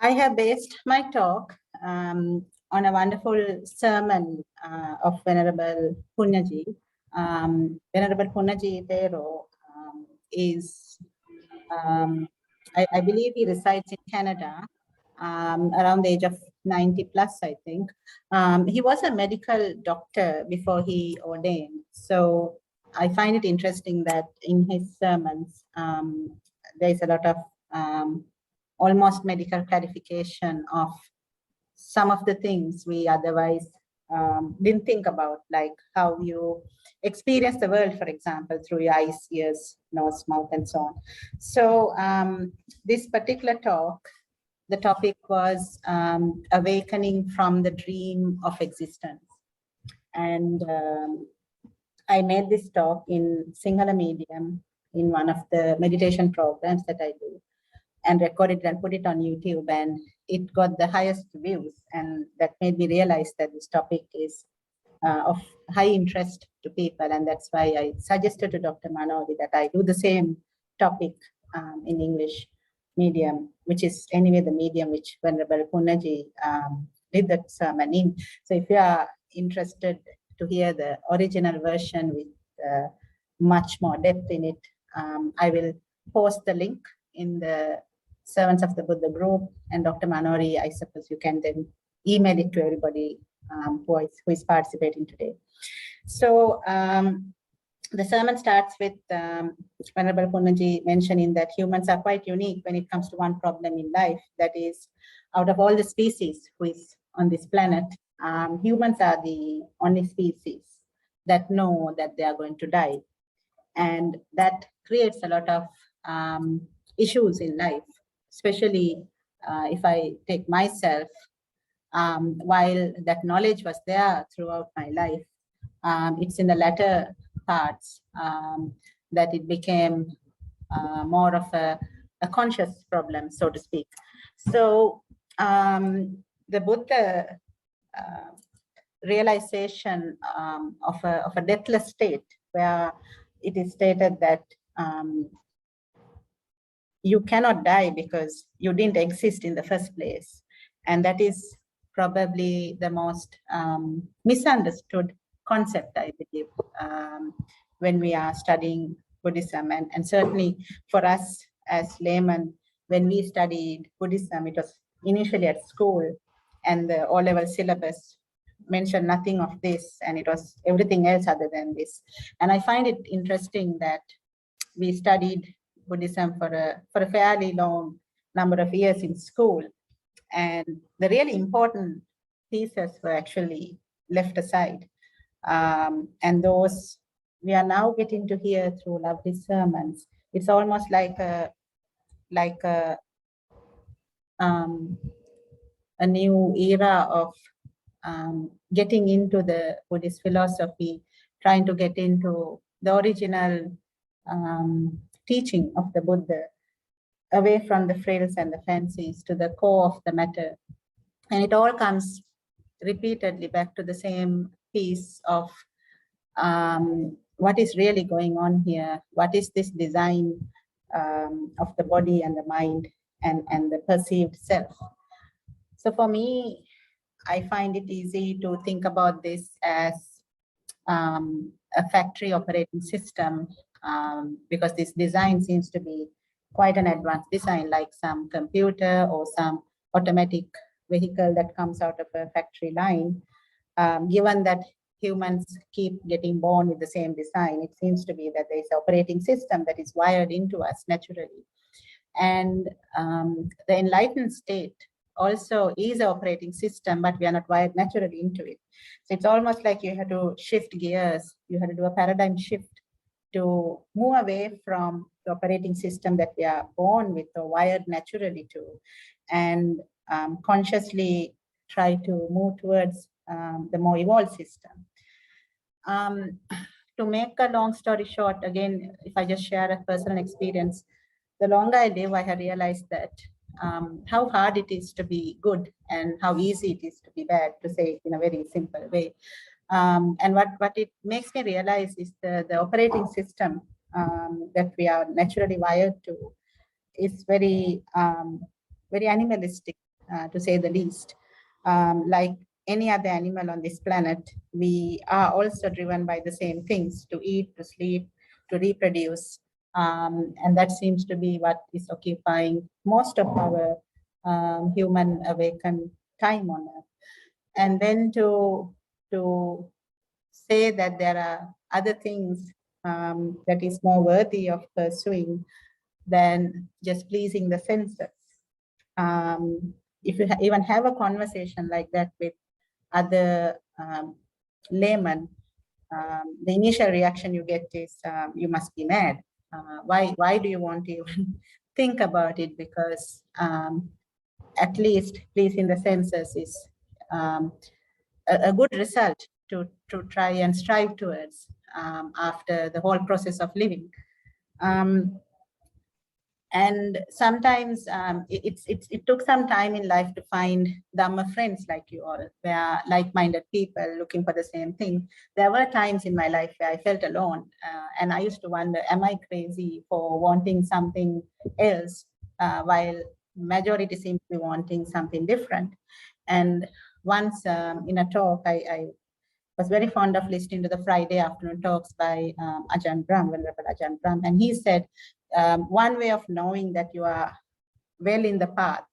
I have based my talk on a wonderful sermon of Venerable Punnaji. Venerable Punnaji Thero is, I believe he resides in Canada, around the age of 90 plus, I think. He was a medical doctor before he ordained. So I find it interesting that in his sermons, there is a lot of almost medical clarification of some of the things we otherwise didn't think about, like how you experience the world, for example, through your eyes, ears, nose, mouth, and so on. So this particular talk, the topic was awakening from the dream of existence. And I made this talk in Sinhala medium in one of the meditation programs that I do, and recorded and put it on YouTube, and it got the highest views, and that made me realize that this topic is of high interest to people, and that's why I suggested to Dr. Manori that I do the same topic in English medium, which is anyway the medium which Venerable Punnaji did that sermon in. So if you are interested to hear the original version with much more depth in it, I will post the link in the Servants of the Buddha group, and Dr. Manori, I suppose you can then email it to everybody who is participating today. So the sermon starts with Venerable Punnaji mentioning that humans are quite unique when it comes to one problem in life. That is, out of all the species who is on this planet, humans are the only species that know that they are going to die. And that creates a lot of issues in life, especially if I take myself, while that knowledge was there throughout my life, it's in the latter parts that it became more of a conscious problem, so to speak. So the Buddha realization of a deathless state, where it is stated that you cannot die because you didn't exist in the first place. And that is probably the most misunderstood concept, I believe, when we are studying Buddhism. And certainly for us as laymen, when we studied Buddhism, it was initially at school, and the O-level syllabus mentioned nothing of this, and it was everything else other than this. And I find it interesting that we studied Buddhism for a fairly long number of years in school, and the really important pieces were actually left aside. And those we are now getting to hear through lovely sermons. It's almost like a new era of getting into the Buddhist philosophy, trying to get into the original teaching of the Buddha, away from the frills and the fancies to the core of the matter. And it all comes repeatedly back to the same piece of what is really going on here. What is this design of the body and the mind and the perceived self? So for me, I find it easy to think about this as a factory operating system, because this design seems to be quite an advanced design, like some computer or some automatic vehicle that comes out of a factory line. Given that humans keep getting born with the same design, it seems to be that there is an operating system that is wired into us naturally. And the enlightened state also is an operating system, but we are not wired naturally into it. So it's almost like you have to shift gears. You have to do a paradigm shift to move away from the operating system that we are born with or wired naturally to, and consciously try to move towards the more evolved system. To make a long story short, again, if I just share a personal experience, the longer I live, I have realized that how hard it is to be good and how easy it is to be bad, to say it in a very simple way. And what it makes me realize is the operating system that we are naturally wired to is very animalistic. to say the least. Like any other animal on this planet, we are also driven by the same things: to eat, to sleep, to reproduce. And that seems to be what is occupying most of our human awakened time on Earth. And then to say that there are other things that is more worthy of pursuing than just pleasing the senses. If you even have a conversation like that with other laymen, the initial reaction you get is, you must be mad. Why do you want to even think about it? Because at least pleasing the senses is a good result to try and strive towards after the whole process of living. And sometimes it took some time in life to find Dhamma friends like you all, where like-minded people looking for the same thing. There were times in my life where I felt alone, and I used to wonder, am I crazy for wanting something else, while majority seems to be wanting something different? And once in a talk, I was very fond of listening to the Friday afternoon talks by Ajahn Brahm, Venerable Ajahn Brahm, and he said, one way of knowing that you are well in the path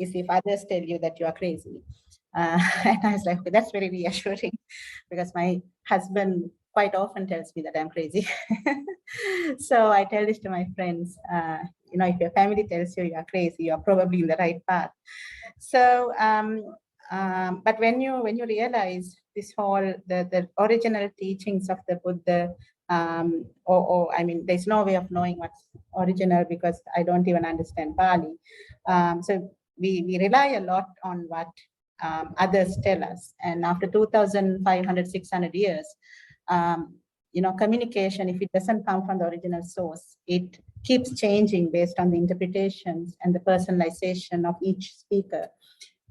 is if others tell you that you are crazy. And I was like, okay, that's very reassuring, because my husband quite often tells me that I'm crazy. So I tell this to my friends, if your family tells you are crazy, you're probably in the right path. So, but when you realize this whole, the original teachings of the Buddha, or I mean, there's no way of knowing what's original because I don't even understand Pali. So we rely a lot on what others tell us. And after 2,500, 600 years, communication, if it doesn't come from the original source, it keeps changing based on the interpretations and the personalization of each speaker.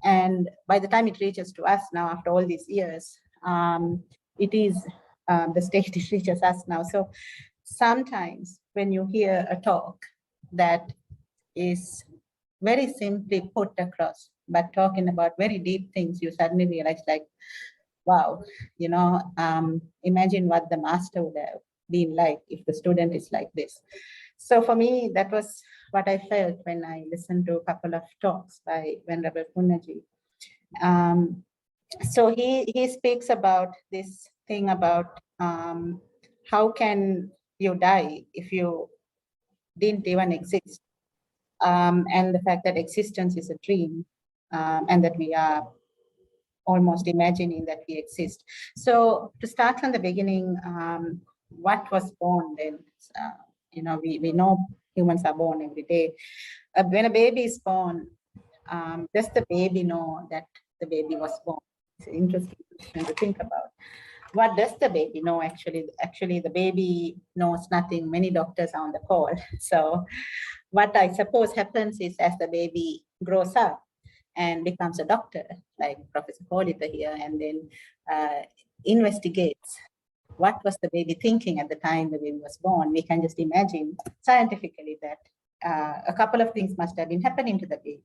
And by the time it reaches to us now, after all these years, it is the state it reaches us now. So sometimes when you hear a talk that is very simply put across, but talking about very deep things, you suddenly realize, like, wow, imagine what the master would have been like if the student is like this. So for me, that was what I felt when I listened to a couple of talks by Venerable Punnaji. So he speaks about this thing about how can you die if you didn't even exist, and the fact that existence is a dream, and that we are almost imagining that we exist. So to start from the beginning, what was born then? We know humans are born every day. When a baby is born, does the baby know that the baby was born? It's an interesting question to think about. What does the baby know actually? Actually, the baby knows nothing. Many doctors are on the call. So what I suppose happens is, as the baby grows up and becomes a doctor, like Professor Polita here, and then investigates what was the baby thinking at the time the baby was born, we can just imagine scientifically that a couple of things must have been happening to the baby,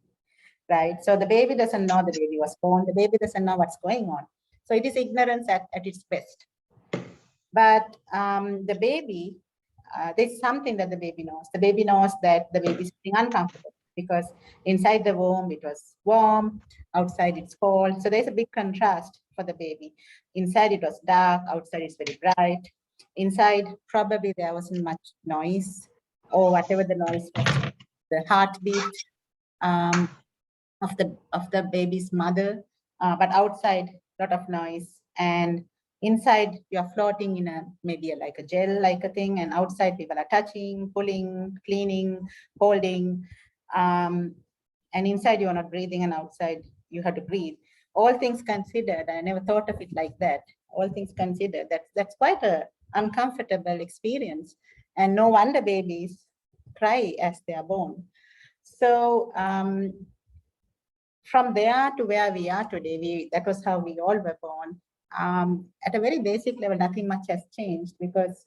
right? So the baby doesn't know the baby was born. The baby doesn't know what's going on. So it is ignorance at its best. But the baby, there's something that the baby knows. The baby knows that the baby is feeling uncomfortable because inside the womb it was warm, outside it's cold. So there's a big contrast for the baby. Inside it was dark, outside it's very bright. Inside probably there wasn't much noise, or whatever the noise was, the heartbeat of the baby's mother, but outside a lot of noise, and inside you're floating in maybe like a gel like a thing, and outside people are touching, pulling, cleaning, holding, and inside you're not breathing, and outside you have to breathe. All things considered, I never thought of it like that. All things considered, that's quite a uncomfortable experience, and no wonder babies cry as they are born. So from there to where we are today, that was how we all were born. At a very basic level, nothing much has changed, because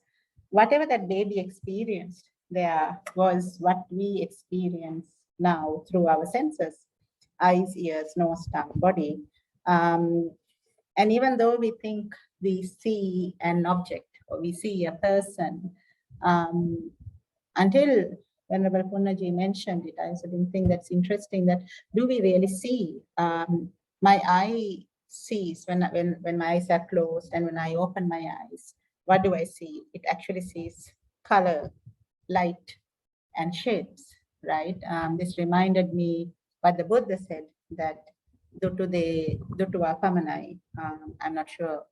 whatever that baby experienced there was what we experience now through our senses. eyes, ears, nose, tongue, body. And even though we think we see an object or we see a person, until Venerable Punnaji mentioned it, I also didn't think that's interesting that do we really see? My eye sees when my eyes are closed and when I open my eyes, what do I see? It actually sees color, light, and shapes, right? This reminded me what the Buddha said that dutu apamanai. I'm not sure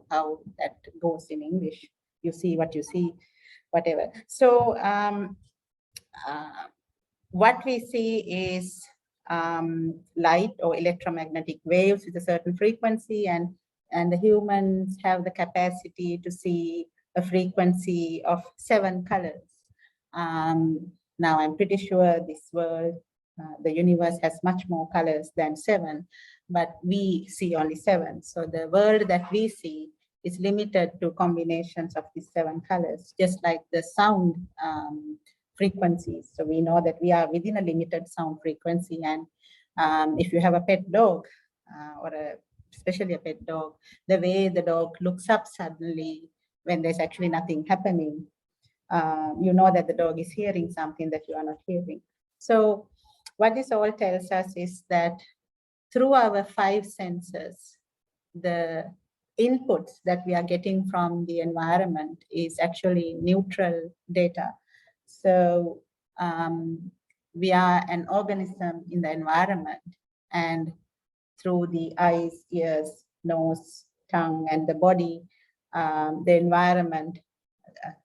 how that goes in English. You see what you see, whatever. So what we see is light or electromagnetic waves with a certain frequency, and the humans have the capacity to see a frequency of 7 colors. Now I'm pretty sure this world, the universe has much more colors than 7, but we see only 7. So the world that we see is limited to combinations of these 7 colors, just like the sound frequencies. So we know that we are within a limited sound frequency. And if you have a pet dog especially a pet dog, the way the dog looks up suddenly when there's actually nothing happening, you know that the dog is hearing something that you are not hearing. So what this all tells us is that through our 5 senses, the inputs that we are getting from the environment is actually neutral data. So we are an organism in the environment, and through the eyes, ears, nose, tongue, and the body, the environment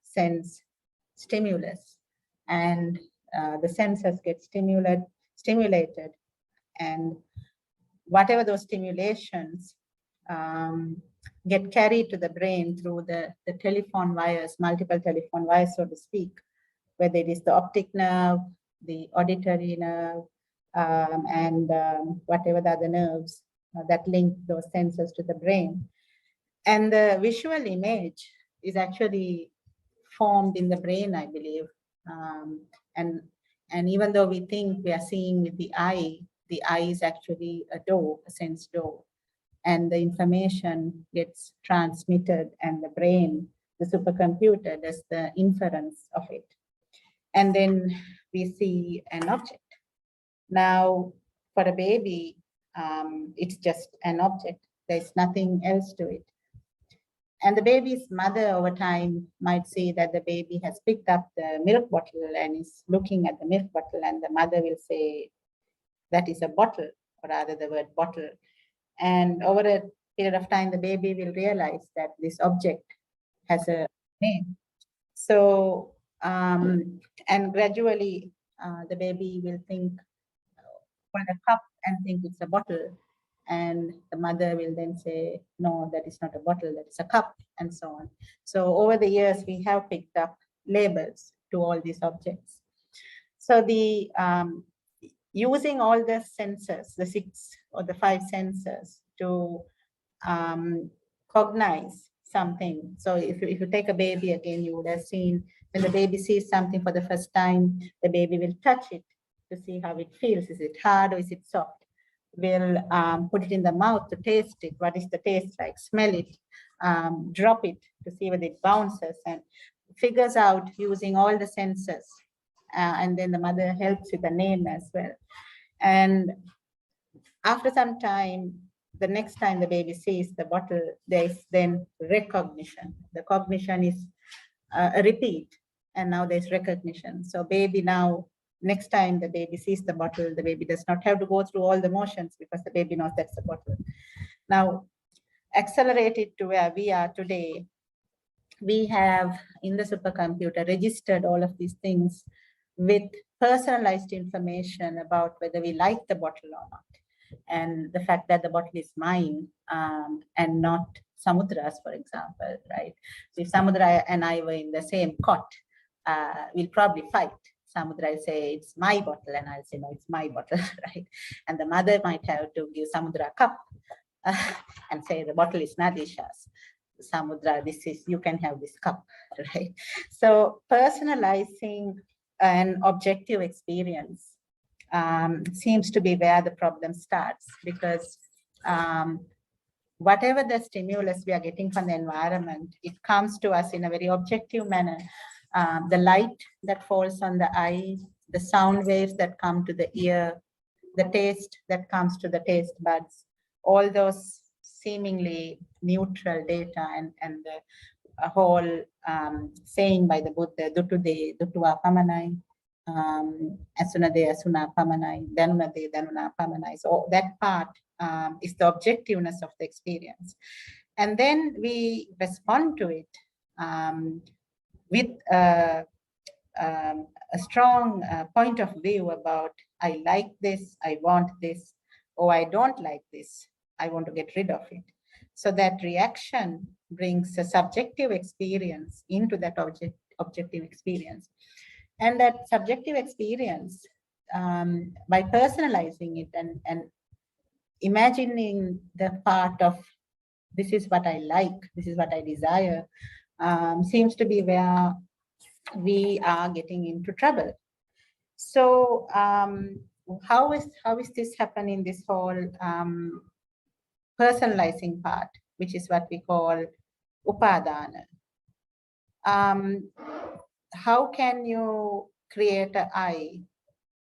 sends stimulus, and the senses get stimulated, and whatever those stimulations get carried to the brain through the telephone wires, multiple telephone wires, so to speak, whether it is the optic nerve, the auditory nerve, and whatever the other nerves that link those sensors to the brain. And the visual image is actually formed in the brain, I believe. And even though we think we are seeing with the eye is actually a door, a sense door. And the information gets transmitted, and the brain, the supercomputer, does the inference of it. And then we see an object. Now, for a baby, it's just an object. There's nothing else to it. And the baby's mother over time might see that the baby has picked up the milk bottle and is looking at the milk bottle, and the mother will say, that is a bottle, or rather the word bottle. And over a period of time, the baby will realize that this object has a name. So, and gradually, the baby will think for a cup and think it's a bottle. And the mother will then say, no, that is not a bottle, that is a cup, and so on. So over the years, we have picked up labels to all these objects. So the using all the senses, the 6 or the 5 senses to cognize something. So if you take a baby again, you would have seen when the baby sees something for the first time, the baby will touch it to see how it feels. Is it hard or is it soft? Will put it in the mouth to taste it. What is the taste like? Smell it, drop it to see whether it bounces, and figures out using all the senses. And then the mother helps with the name as well. And after some time, the next time the baby sees the bottle, there is then recognition. The cognition is a repeat, and now there's recognition. So baby now, next time the baby sees the bottle, the baby does not have to go through all the motions because the baby knows that's the bottle. Now, accelerated to where we are today, we have in the supercomputer registered all of these things with personalized information about whether we like the bottle or not. And the fact that the bottle is mine and not Samudra's, for example, right? So if Samudra and I were in the same cot, we'll probably fight. Samudra will say, it's my bottle, and I'll say, no, it's my bottle, right? And the mother might have to give Samudra a cup and say, the bottle is Nadisha's. Samudra, this is, you can have this cup, right? So personalizing an objective experience seems to be where the problem starts, because whatever the stimulus we are getting from the environment, it comes to us in a very objective manner. The light that falls on the eye, the sound waves that come to the ear, the taste that comes to the taste buds, all those seemingly neutral data, and the whole saying by the Buddha, Dutude, Dutua Pamanai, Asunade, Asuna Pamanai, Danunade, Danuna Pamanai. So that part is the objectiveness of the experience. And then we respond to it with a strong point of view about, I like this, I want this, or I don't like this, I want to get rid of it. So that reaction brings a subjective experience into that objective experience. And that subjective experience, by personalizing it and imagining the part of, this is what I like, this is what I desire, seems to be where we are getting into trouble. So how is this happening, this whole personalizing part, which is what we call upadana? How can you create an I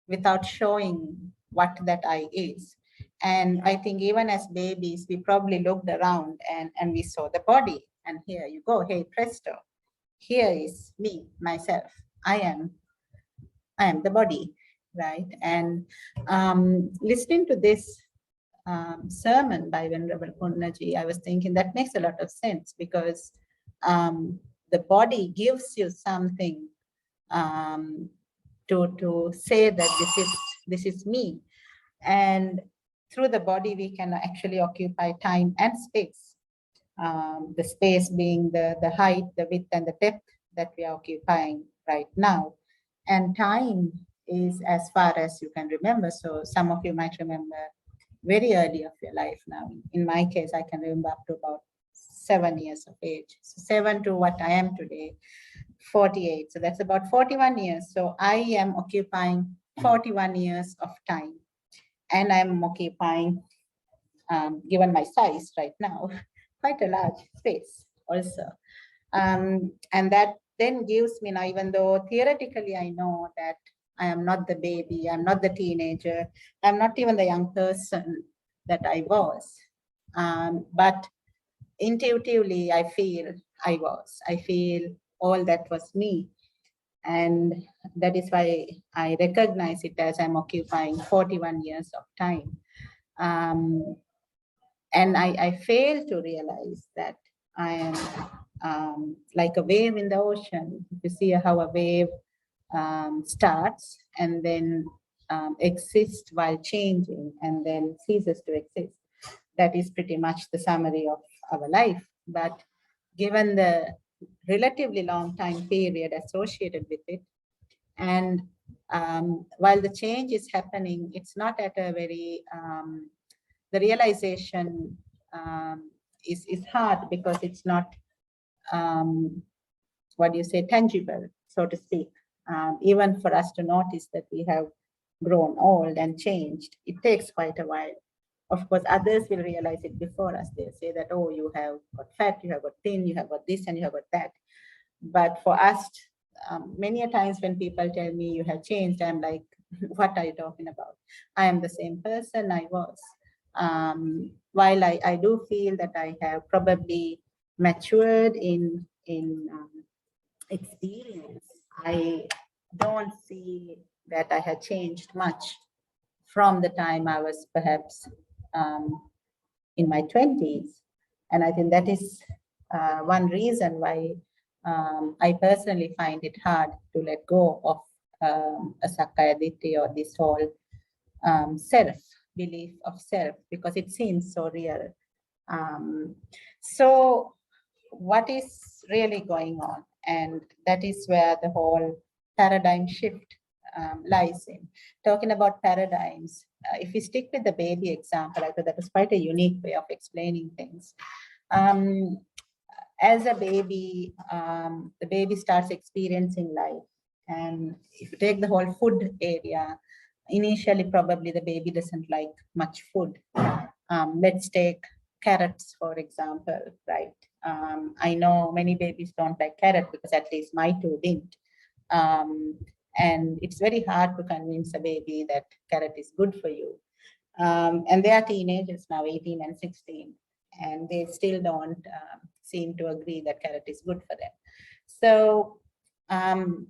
without showing what that I is? And I think even as babies, we probably looked around and we saw the body, and here you go, hey presto, here is me, myself, I am the body, right? And listening to this sermon by Venerable Punnaji, I was thinking that makes a lot of sense, because the body gives you something to say that this is me, and through the body we can actually occupy time and space. The space being the height, the width, and the depth that we are occupying right now, and time is as far as you can remember. So some of you might remember very early of your life. Now, in my case, I can remember up to about 7 years of age. So 7 to what I am today, 48. So that's about 41 years. So I am occupying 41 years of time. And I'm occupying, given my size right now, quite a large space also. And that then gives me now, even though theoretically I know that I am not the baby, I'm not the teenager, I'm not even the young person that I was. But intuitively, I feel I was. I feel all that was me. And that is why I recognize it as I'm occupying 41 years of time. And I fail to realize that I am like a wave in the ocean. You see how a wave starts and then exists while changing and then ceases to exist. That is pretty much the summary of our life. But given the relatively long time period associated with it, and while the change is happening, it's not at a very, the realization is hard because it's not, what do you say, tangible, so to speak. Even for us to notice that we have grown old and changed, it takes quite a while. Of course, others will realize it before us. They'll say that, oh, you have got fat, you have got thin, you have got this, and you have got that. But for us, many a times when people tell me you have changed, I'm like, what are you talking about? I am the same person I was. While I do feel that I have probably matured in experience, I don't see that I had changed much from the time I was perhaps in my 20s. And I think that is one reason why I personally find it hard to let go of a Sakkaya Ditthi, or this whole self-belief of self, because it seems so real. So what is really going on? And that is where the whole paradigm shift lies in. Talking about paradigms, if we stick with the baby example, I thought that was quite a unique way of explaining things. As a baby, the baby starts experiencing life. And if you take the whole food area, initially probably the baby doesn't like much food. Let's take carrots, for example, right? I know many babies don't like carrot because at least my two didn't. Um, and it's very hard to convince a baby that carrot is good for you. And they are teenagers now, 18 and 16, and they still don't seem to agree that carrot is good for them. So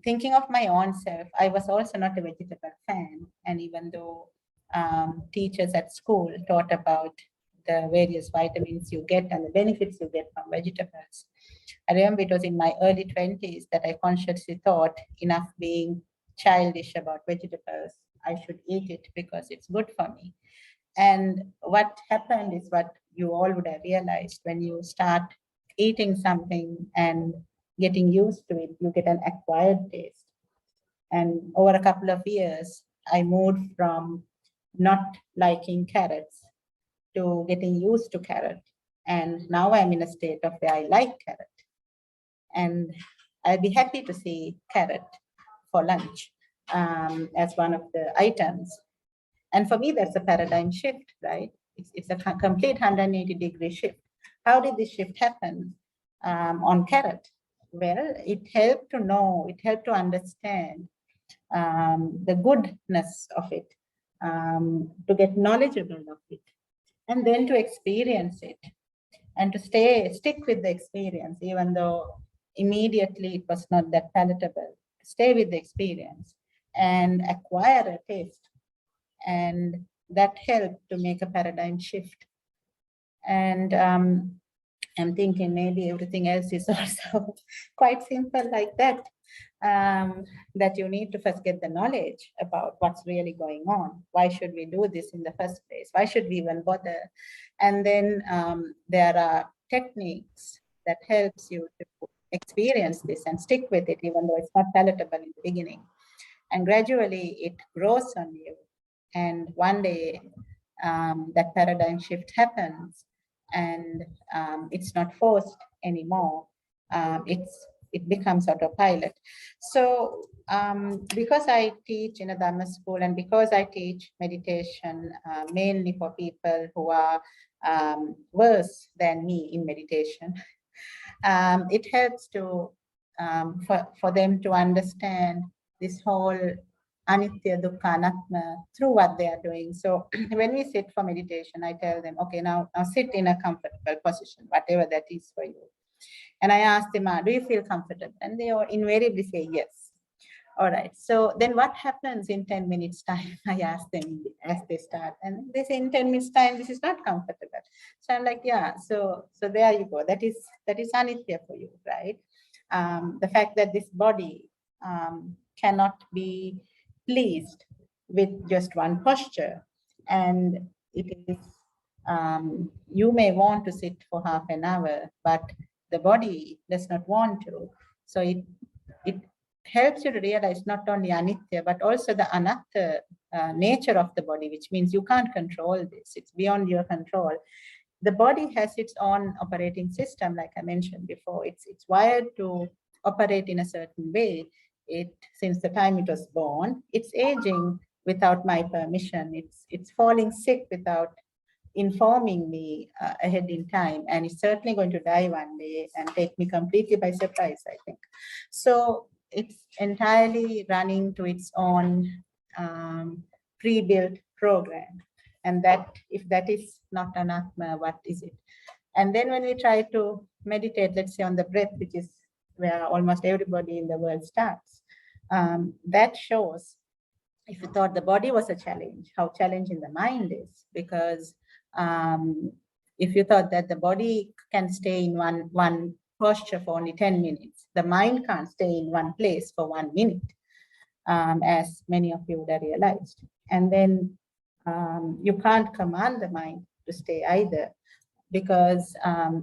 thinking of my own self, I was also not a vegetable fan. And even though teachers at school taught about the various vitamins you get and the benefits you get from vegetables, I remember it was in my early 20s that I consciously thought, enough being childish about vegetables, I should eat it because it's good for me. And what happened is what you all would have realized: when you start eating something and getting used to it, you get an acquired taste. And over a couple of years, I moved from not liking carrots to getting used to carrot. And now I'm in a state of where I like carrot. And I'll be happy to see carrot for lunch as one of the items. And for me, that's a paradigm shift, right? It's a complete 180-degree shift. How did this shift happen on carrot? Well, it helped to know, it helped to understand the goodness of it, to get knowledgeable of it, and then to experience it, and to stick with the experience, even though immediately it was not that palatable. Stay with the experience and acquire a taste, and that helped to make a paradigm shift. And I'm thinking maybe everything else is also quite simple like that. That you need to first get the knowledge about what's really going on. Why should we do this in the first place? Why should we even bother? And then there are techniques that helps you to experience this and stick with it, even though it's not palatable in the beginning. And gradually it grows on you. And one day that paradigm shift happens, and it's not forced anymore. It becomes autopilot. So because I teach in a Dhamma school, and because I teach meditation mainly for people who are worse than me in meditation, it helps to for them to understand this whole anitya, dukkha, anatma through what they are doing. So when we sit for meditation, I tell them, okay, now sit in a comfortable position, whatever that is for you. And I ask them, do you feel comfortable? And they all invariably say yes. All right. So then what happens in 10 minutes time? I ask them as they start, and they say in 10 minutes time, this is not comfortable. So I'm like, yeah, so there you go. That is anitya for you, right? The fact that this body cannot be pleased with just one posture. And it is, you may want to sit for half an hour, but the body does not want to. So it helps you to realize not only anitya, but also the anatta nature of the body, which means you can't control this. It's beyond your control. The body has its own operating system, like I mentioned before. It's wired to operate in a certain way. Since the time it was born, it's aging without my permission. It's falling sick without informing me ahead in time, and it's certainly going to die one day and take me completely by surprise, I think. So it's entirely running to its own pre-built program. And that, if that is not anatma, what is it? And then when we try to meditate, let's say on the breath, which is where almost everybody in the world starts, that shows, if you thought the body was a challenge, how challenging the mind is. Because if you thought that the body can stay in one posture for only 10 minutes, the mind can't stay in one place for 1 minute, as many of you would have realized. And then you can't command the mind to stay either, because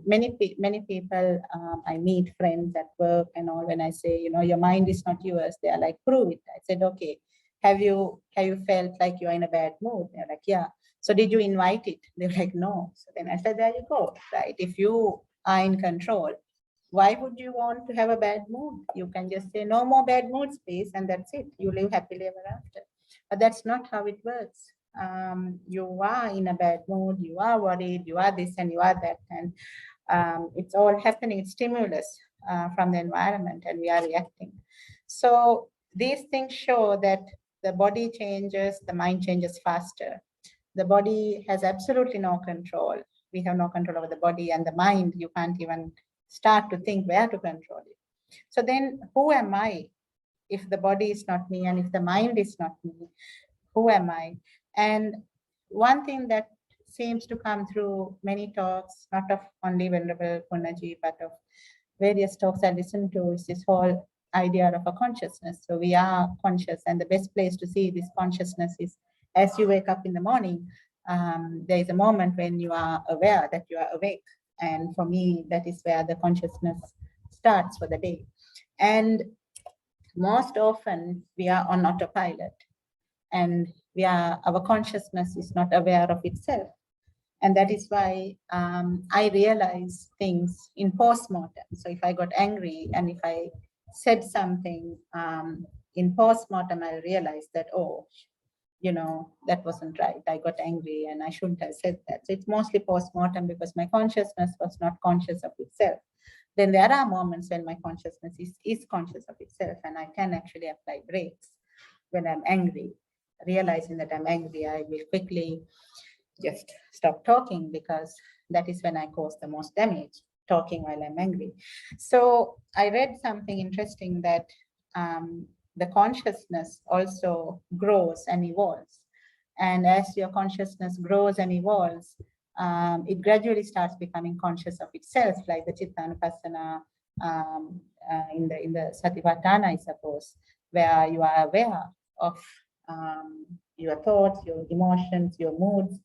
many people, I meet friends at work and all, when I say, your mind is not yours, they are like, prove it. I said, okay, have you felt like you're in a bad mood? They're like, yeah. So did you invite it? They're like, no. So then I said, there you go, right? If you are in control, why would you want to have a bad mood? You can just say, no more bad moods, please, and that's it. You live happily ever after. But that's not how it works. You are in a bad mood, you are worried, you are this and you are that, and it's all happening. It's stimulus from the environment, and we are reacting. So these things show that the body changes, the mind changes faster. The body has absolutely no control. We have no control over the body, and the mind, you can't even start to think where to control it. So then who am I if the body is not me and if the mind is not me? Who am I? And one thing that seems to come through many talks, not of only Venerable Punnaji, but of various talks I listen to, is this whole idea of a consciousness. So we are conscious, and the best place to see this consciousness is as you wake up in the morning. There is a moment when you are aware that you are awake. And for me, that is where the consciousness starts for the day. And most often we are on autopilot, and our consciousness is not aware of itself. And that is why I realize things in post-mortem. So if I got angry and if I said something in post-mortem, I realize that, oh, that wasn't right. I got angry and I shouldn't have said that. So it's mostly post-mortem because my consciousness was not conscious of itself. Then there are moments when my consciousness is conscious of itself, and I can actually apply brakes when I'm angry. Realizing that I'm angry, I will quickly just stop talking, because that is when I cause the most damage, talking while I'm angry. So I read something interesting that the consciousness also grows and evolves. And as your consciousness grows and evolves, it gradually starts becoming conscious of itself, like the Chittanupassana in the Satipatthana, I suppose, where you are aware of your thoughts, your emotions, your moods.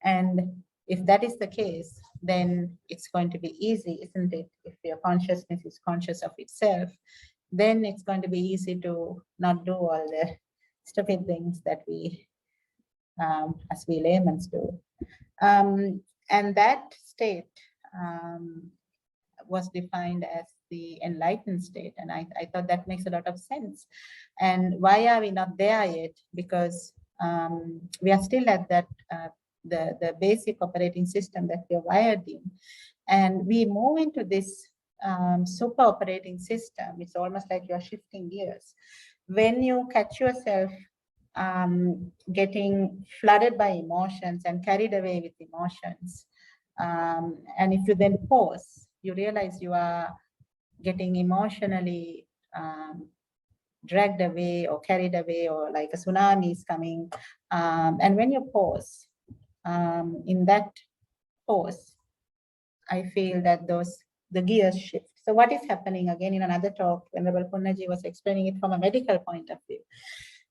And if that is the case, then it's going to be easy, isn't it? If your consciousness is conscious of itself, then it's going to be easy to not do all the stupid things that we, as we laymen do. And that state was defined as the enlightened state. And I thought that makes a lot of sense. And why are we not there yet? Because we are still at that, the basic operating system that we are wired in. And we move into this super operating system. It's almost like you're shifting gears. When you catch yourself getting flooded by emotions and carried away with emotions, and if you then pause, you realize you are getting emotionally dragged away or carried away, or like a tsunami is coming. And when you pause, in that pause, I feel that the gears shift. So what is happening, again, in another talk, Venerable Punnaji was explaining it from a medical point of view.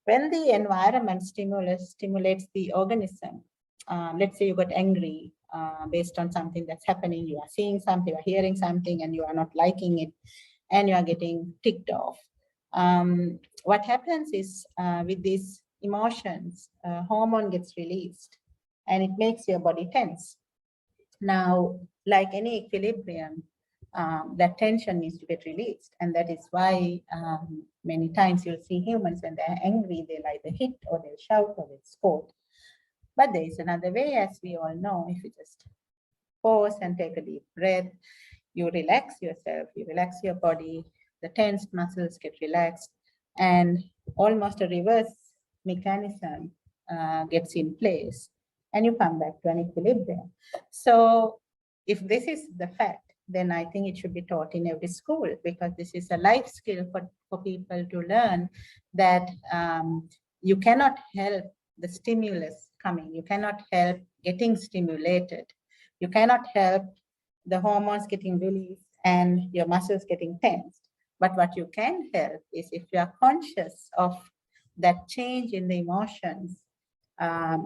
When the environment stimulates the organism, let's say you got angry based on something that's happening, you are seeing something, you are hearing something, and you are not liking it, and you are getting ticked off. What happens is with these emotions, hormone gets released, and it makes your body tense. Now, like any equilibrium, that tension needs to get released. And that is why many times you'll see humans, when they're angry, they'll either hit or they'll shout or they'll scold. But there is another way, as we all know. If you just pause and take a deep breath, you relax yourself, you relax your body, the tensed muscles get relaxed, and almost a reverse mechanism gets in place, and you come back to an equilibrium. So if this is the fact, then I think it should be taught in every school, because this is a life skill for people to learn that you cannot help the stimulus coming. You cannot help getting stimulated. You cannot help the hormones getting released and your muscles getting tensed. But what you can help is, if you are conscious of that change in the emotions,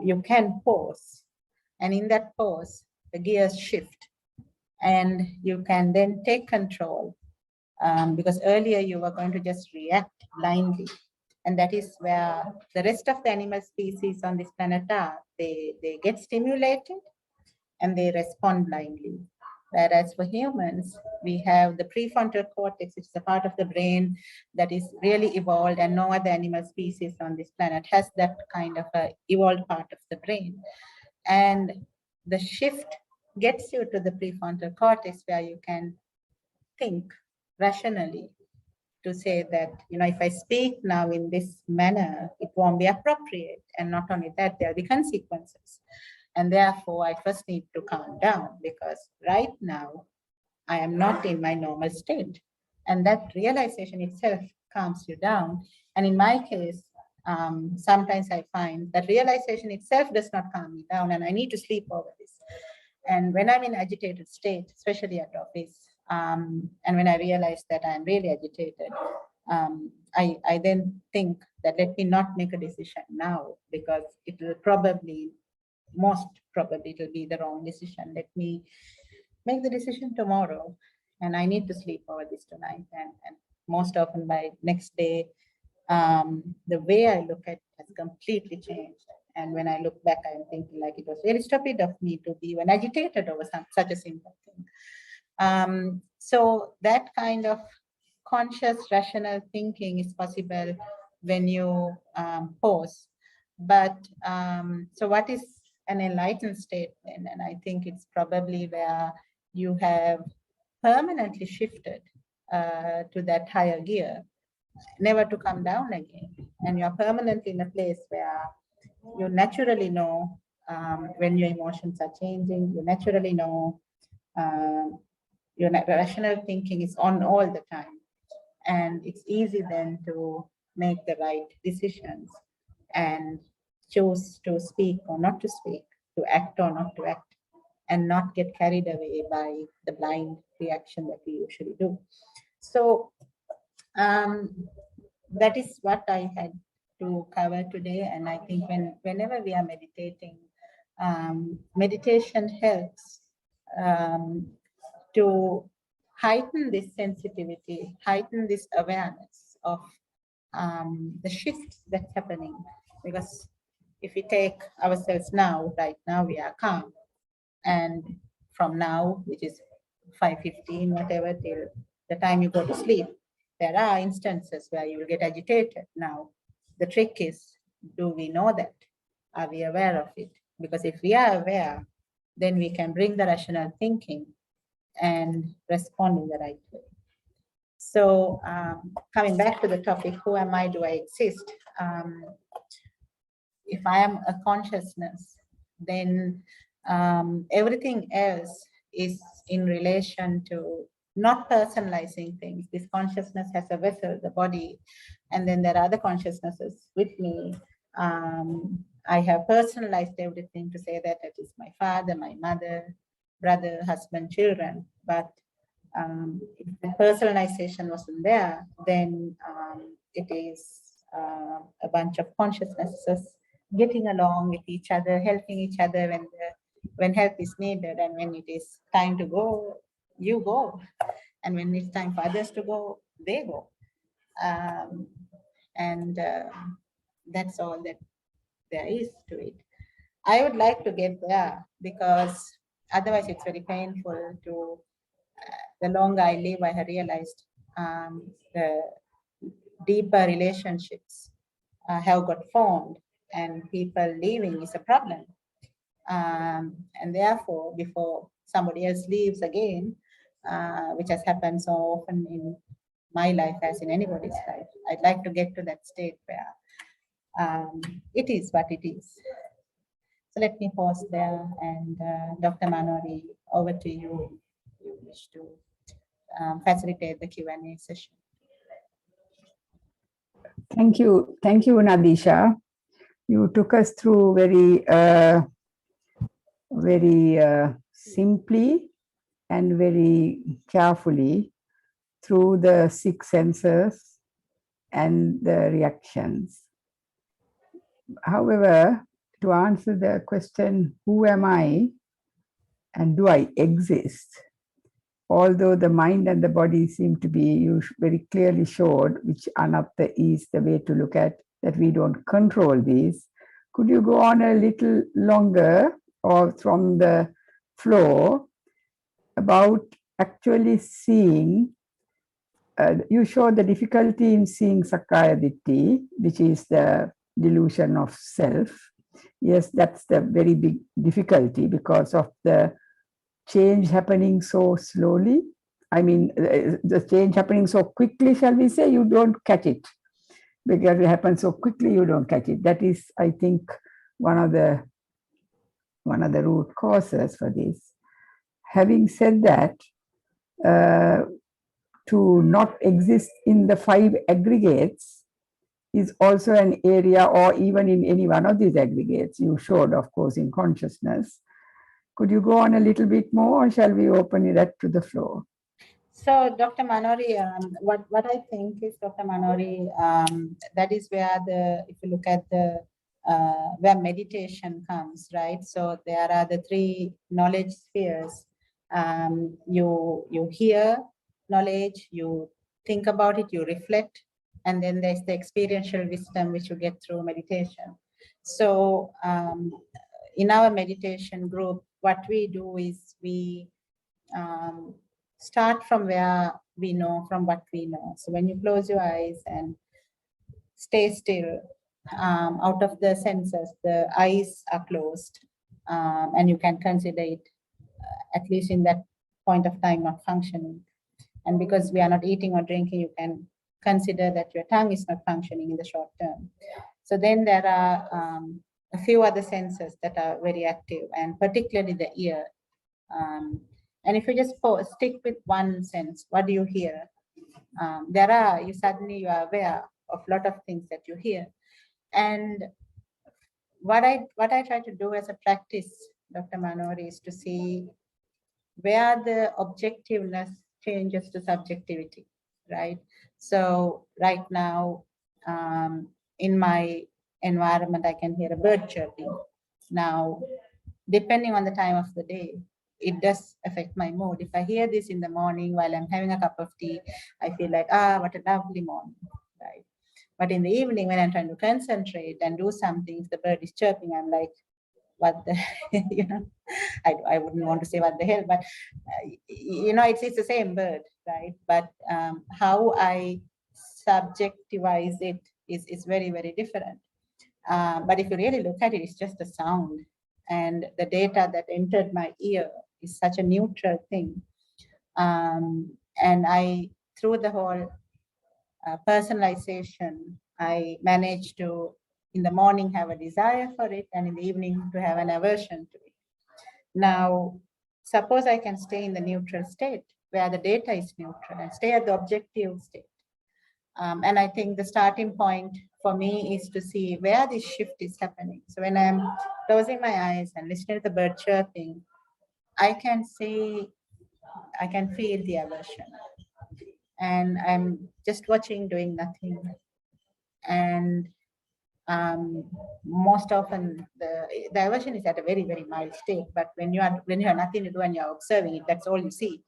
you can pause. And in that pause, the gears shift, and you can then take control, because earlier you were going to just react blindly. And that is where the rest of the animal species on this planet are. They get stimulated and they respond blindly. Whereas for humans, we have the prefrontal cortex, which is a part of the brain that is really evolved, and no other animal species on this planet has that kind of a evolved part of the brain. And the shift gets you to the prefrontal cortex where you can think rationally to say that, if I speak now in this manner, it won't be appropriate. And not only that, there'll be consequences. And therefore, I first need to calm down, because right now I am not in my normal state. And that realization itself calms you down. And in my case, sometimes I find that realization itself does not calm me down, and I need to sleep over this. And when I'm in agitated state, especially at office, and when I realize that I'm really agitated, I then think that let me not make a decision now, because it will most probably it will be the wrong decision. Let me make the decision tomorrow, and I need to sleep over this tonight. And most often by next day, the way I look at it has completely changed. And when I look back, I'm thinking like it was very stupid of me to be even agitated over such a simple thing. So that kind of conscious, rational thinking is possible when you pause. But so what is an enlightened state then? And I think it's probably where you have permanently shifted to that higher gear, never to come down again. And you're permanently in a place where you naturally know when your emotions are changing, you naturally know your rational thinking is on all the time. And it's easy then to make the right decisions and choose to speak or not to speak, to act or not to act, and not get carried away by the blind reaction that we usually do. So that is what I had to cover today. And I think whenever we are meditating, meditation helps to heighten this sensitivity, heighten this awareness of the shift that's happening. Because if we take ourselves now, right now we are calm. And from now, which is 5:15, whatever, till the time you go to sleep, there are instances where you will get agitated. Now, the trick is, do we know that? Are we aware of it? Because if we are aware, then we can bring the rational thinking and respond in the right way. So coming back to the topic, who am I, do I exist? If I am a consciousness, then everything else is in relation to not personalizing things. This consciousness has a vessel, the body, and then there are other consciousnesses with me. I have personalized everything to say that it is my father, my mother, brother, husband, children. But if the personalization wasn't there, then it is a bunch of consciousnesses getting along with each other, helping each other when help is needed, and when it is time to go, you go, and when it's time for others to go, they go, and that's all that there is to it. I would like to get there, because otherwise it's very painful to. The longer I live, I have realized the deeper relationships have got formed, and people leaving is a problem. And therefore, before somebody else leaves again, which has happened so often in my life as in anybody's life, I'd like to get to that state where it is what it is. So let me pause there, and Dr. Manori, over to you. You wish to facilitate the Q&A session. Thank you, Nadisha. You took us through very simply and very carefully through the 6 senses and the reactions. However, to answer the question, who am I and do I exist? Although the mind and the body seem to be, you very clearly showed, which anatta is the way to look at, that we don't control these. Could you go on a little longer or from the floor about actually seeing. You show the difficulty in seeing Sakkaya Ditthi, which is the delusion of self. Yes, that's the very big difficulty because of the change happening so slowly. I mean, the change happening so quickly, shall we say, you don't catch it. Because it happens so quickly, you don't catch it. That is, I think, one of the root causes for this. Having said that, to not exist in the 5 aggregates is also an area, or even in any one of these aggregates. You showed, of course, in consciousness. Could you go on a little bit more, or shall we open it up to the floor? So, Dr. Manori, what I think is, Dr. Manori, that is where if you look at where meditation comes, right? So there are the 3 knowledge spheres. You hear knowledge, you think about it, you reflect, and then there's the experiential wisdom which you get through meditation. So in our meditation group, what we do is we start from where we know, from what we know. So when you close your eyes and stay still, out of the senses, the eyes are closed, and you can consider it, at least in that point of time, not functioning. And because we are not eating or drinking, you can consider that your tongue is not functioning in the short term. So then there are a few other senses that are very active, and particularly the ear. And if you just stick with one sense, what do you hear? You are aware of a lot of things that you hear. And what I try to do as a practice, Dr. Manori, is to see where the objectiveness changes to subjectivity, right? So right now, in my environment, I can hear a bird chirping. Now, depending on the time of the day, it does affect my mood. If I hear this in the morning while I'm having a cup of tea, I feel like, what a lovely morning, right? But in the evening, when I'm trying to concentrate and do something, if the bird is chirping, I'm like, what the, I wouldn't want to say what the hell, but it's the same bird, right? But how I subjectivize it is very, very different. But if you really look at it, it's just a sound. And the data that entered my ear is such a neutral thing. And through the whole personalization, I managed to, in the morning, have a desire for it, and in the evening, to have an aversion to it. Now, suppose I can stay in the neutral state, where the data is neutral, and stay at the objective state. And I think the starting point for me is to see where this shift is happening. So when I'm closing my eyes and listening to the bird chirping, I can feel the aversion. And I'm just watching, doing nothing. And most often the aversion is at a very, very mild state. But when you have nothing to do and you're observing it, that's all you see.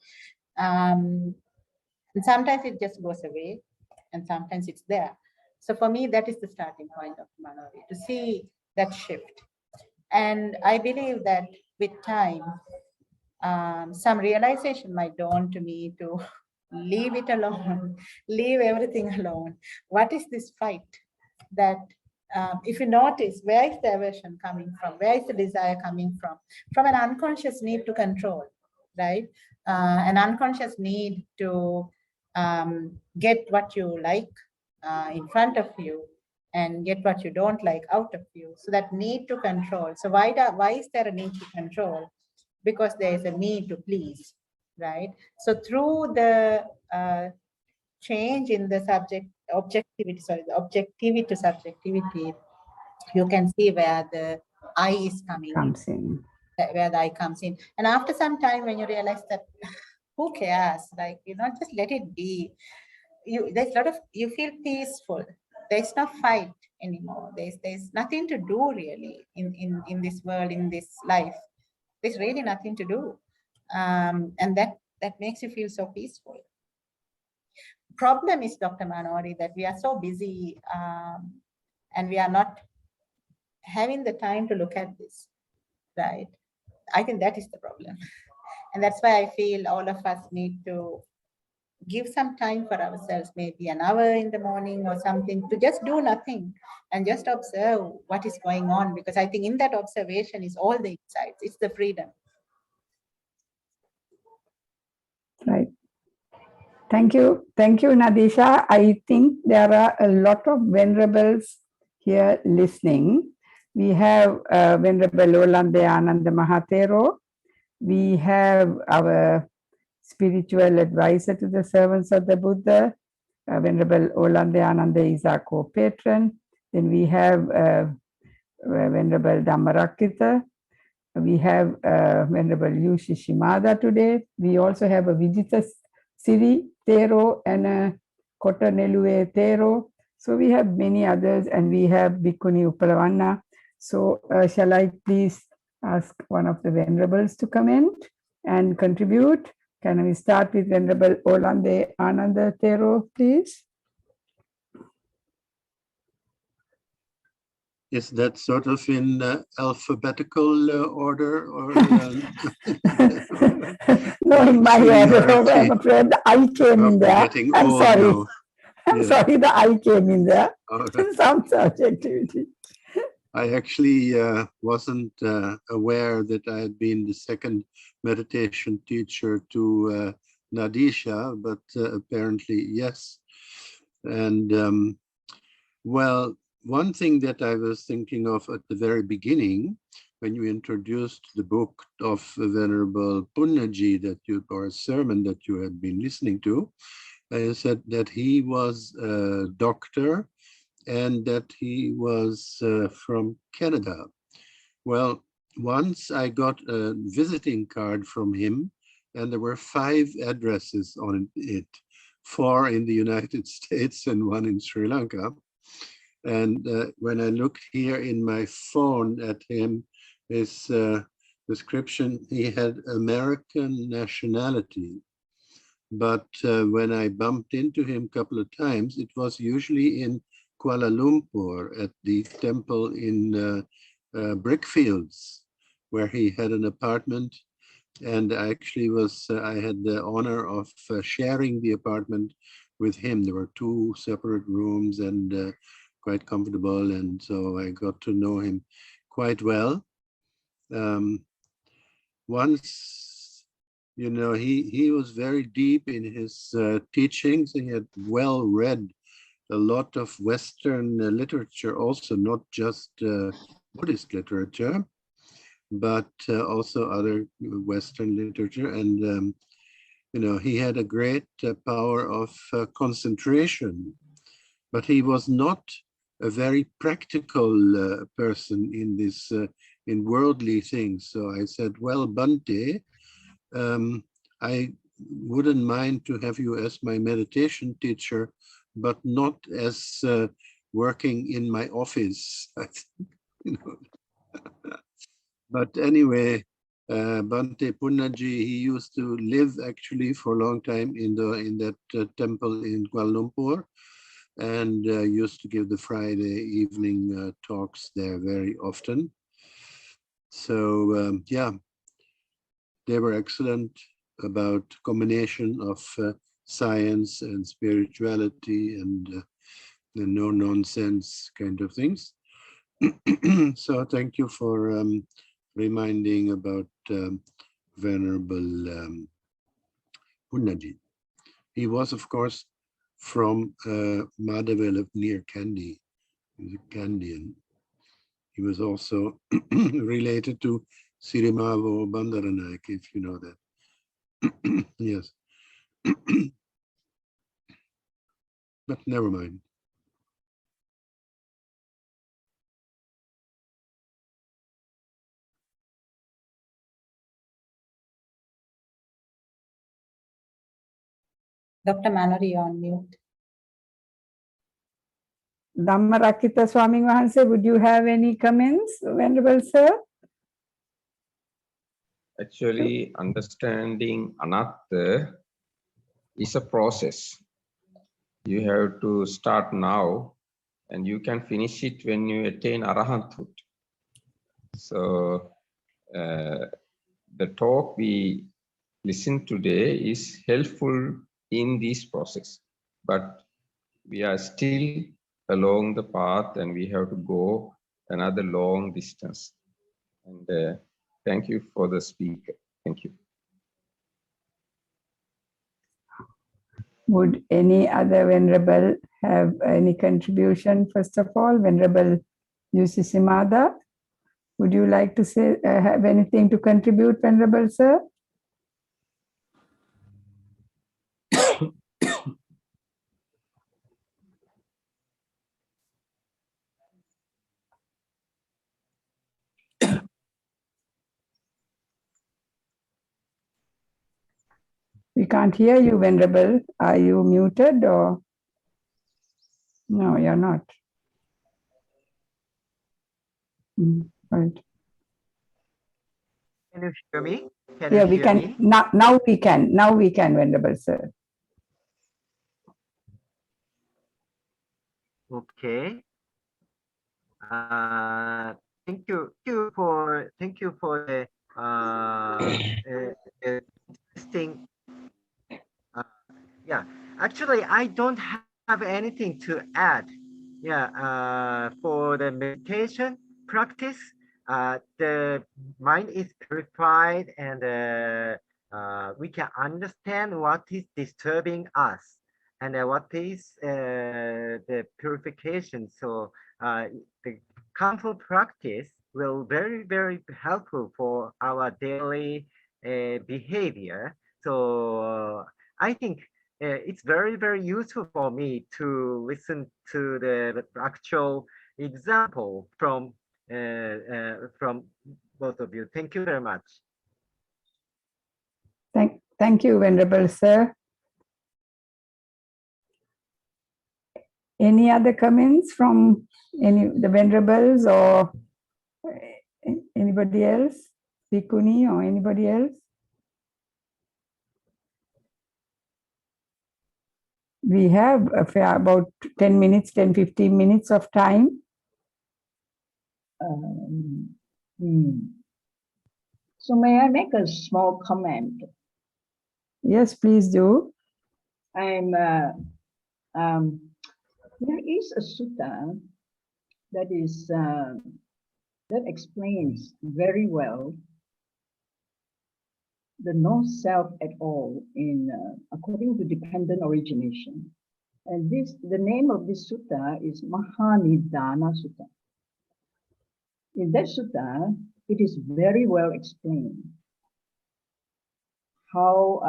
And sometimes it just goes away, and sometimes it's there. So for me, that is the starting point of Manori, to see that shift. And I believe that with time, some realization might dawn to me to leave it alone, leave everything alone. What is this fight? That if you notice, where is the aversion coming from? Where is the desire coming from? From an unconscious need to control, right? An unconscious need to get what you like in front of you and get what you don't like out of you. So that need to control. So why is there a need to control? Because there is a need to please, right? So through the change in the the objectivity to subjectivity, you can see where the I is coming in. Where the I comes in. And after some time, when you realize that, who cares? Like, just let it be. You feel peaceful. There's no fight anymore. There's nothing to do really in this world, in this life. There's really nothing to do. And that makes you feel so peaceful. Problem is, Dr. Manori, that we are so busy and we are not having the time to look at this, right? I think that is the problem. And that's why I feel all of us need to give some time for ourselves, maybe an hour in the morning or something, to just do nothing and just observe what is going on. Because I think in that observation is all the insights, it's the freedom. Right. Thank you. Thank you, Nadisha. I think there are a lot of venerables here listening. We have Venerable Olande Ananda Maha Thero. We have our spiritual advisor to the servants of the Buddha, Venerable Olande Ananda is our co-patron. Then we have Venerable Dhammarakkhita. We have Venerable Yu Shishimada today. We also have a Vijita Siri Thero and a Kota Nelue Thero. So we have many others, and we have Bhikkhuni Upalavanna. So shall I please ask one of the venerables to comment and contribute? Can we start with Venerable Olande Ananda Thero, please? Is that sort of in alphabetical order, or no, in my order. I'm afraid the I came in there. I'm sorry. Now. I'm sorry, the I came in there. Right. Some subjectivity. I actually wasn't aware that I had been the second meditation teacher to Nadisha, but apparently yes. And well, one thing that I was thinking of at the very beginning, when you introduced the book of Venerable Punnaji or a sermon that you had been listening to, I said that he was a doctor and that he was from Canada. Well, once I got a visiting card from him, and there were 5 addresses on it, 4 in the United States and 1 in Sri Lanka. And when I looked here in my phone at him, his description, he had American nationality. But when I bumped into him a couple of times, it was usually in Kuala Lumpur at the temple in Brickfields, where he had an apartment. And actually I had the honor of sharing the apartment with him. There were 2 separate rooms and quite comfortable. And so I got to know him quite well. Once, you know, he was very deep in his teachings. He had well read a lot of Western literature also, not just Buddhist literature, but also other Western literature. And, you know, he had a great power of concentration, but he was not a very practical person in this, in worldly things. So I said, well, Bhante, I wouldn't mind to have you as my meditation teacher, but not as working in my office. You know. But anyway, Bhante Punnaji, he used to live actually for a long time in that temple in Kuala Lumpur, and used to give the Friday evening talks there very often. So yeah, they were excellent about combination of science and spirituality and the no-nonsense kind of things. So thank you for reminding about Venerable Punnaji. He was, of course, from Madhavela near Kandy. He was a Kandian. He was also related to Sirimavo Bandaranaike, if you know that. Yes. But never mind. Dr. Mallory, you're on mute. Dhammarakkhita Swami Wahanse, would you have any comments, Venerable Sir? Actually, understanding anatta is a process. You have to start now, and you can finish it when you attain arahanthood. So the talk we listened today is helpful in this process. But we are still along the path and we have to go another long distance. And thank you for the speaker. Thank you. Would any other Venerable have any contribution? First of all, Venerable Yusisimada, would you like to say, have anything to contribute, Venerable Sir? We can't hear you, Venerable. Are you muted or? No, you're not. Right. Can you hear me? Yeah, we can. Now we can. Now we can, Venerable Sir. Okay. Thank you for the interesting. Yeah, actually, I don't have anything to add. Yeah, for the meditation practice, the mind is purified and we can understand what is disturbing us and what is the purification. So the mindful practice will very helpful for our daily behavior. So I think it's very useful for me to listen to the actual example from both of you. Thank you very much. Thank you, Venerable Sir. Any other comments from the Venerables or anybody else? Bhikkhuni or anybody else? We have about 10 minutes, 10-15 minutes of time. So may I make a small comment? Yes, please do. There is a sutta that is that explains very well the no self at all in according to dependent origination. And the name of this sutta is Maha Sutta. In that sutta, it is very well explained how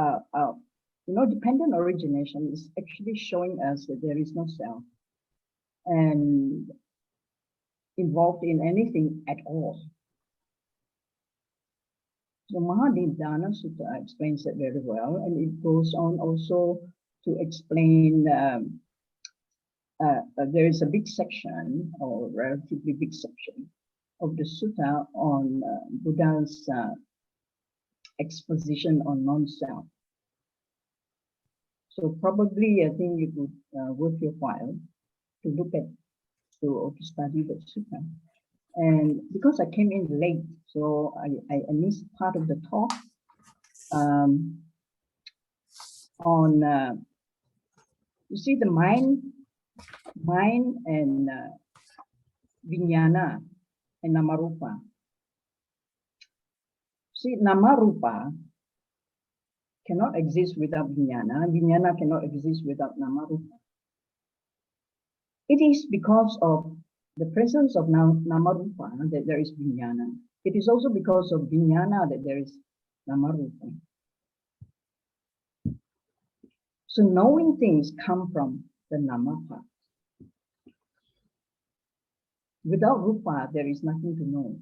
dependent origination is actually showing us that there is no self and involved in anything at all. So Mahaniddana Sutta explains that very well, and it goes on also to explain there is a big section, or relatively big section, of the sutta on Buddha's exposition on non-self. So probably I think it would worth your while to look at or to study the sutta. And because I came in late, so I missed part of the talk on you see the mind and vijnana and namarupa. See, namarupa cannot exist without vijnana. Vijnana cannot exist without namarupa. It is because of the presence of namarupa that there is vijnana. It is also because of vijnana that there is namarupa. So knowing things come from the nama part. Without rupa, there is nothing to know.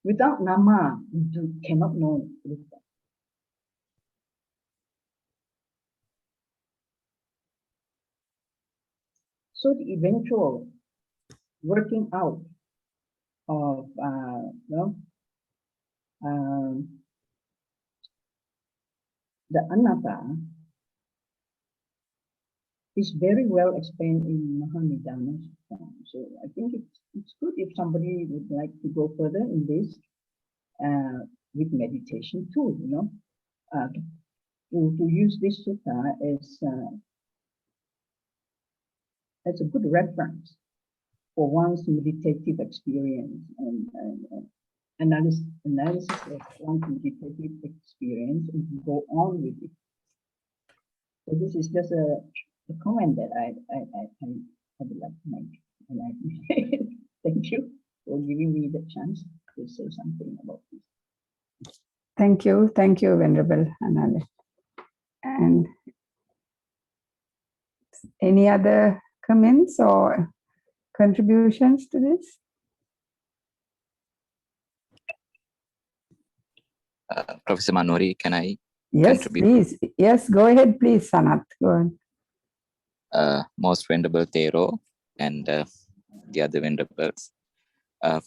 Without nama, you cannot know rupa. So the eventual working out of the anatta is very well explained in Mahaniddana Sutta. So I think it's good if somebody would like to go further in this. with meditation too, you know. To use this sutta as a good reference for one's meditative experience and analysis of one's meditative experience and to go on with it. So this is just a comment that I would like to make. And I thank you for giving me the chance to say something about this. Thank you, Venerable Anale. And any other comments or contributions to this? Professor Manori, can I Yes, contribute? please. Yes, go ahead, please, Sanat. Go on. Most Venerable Thero and the other Venerables.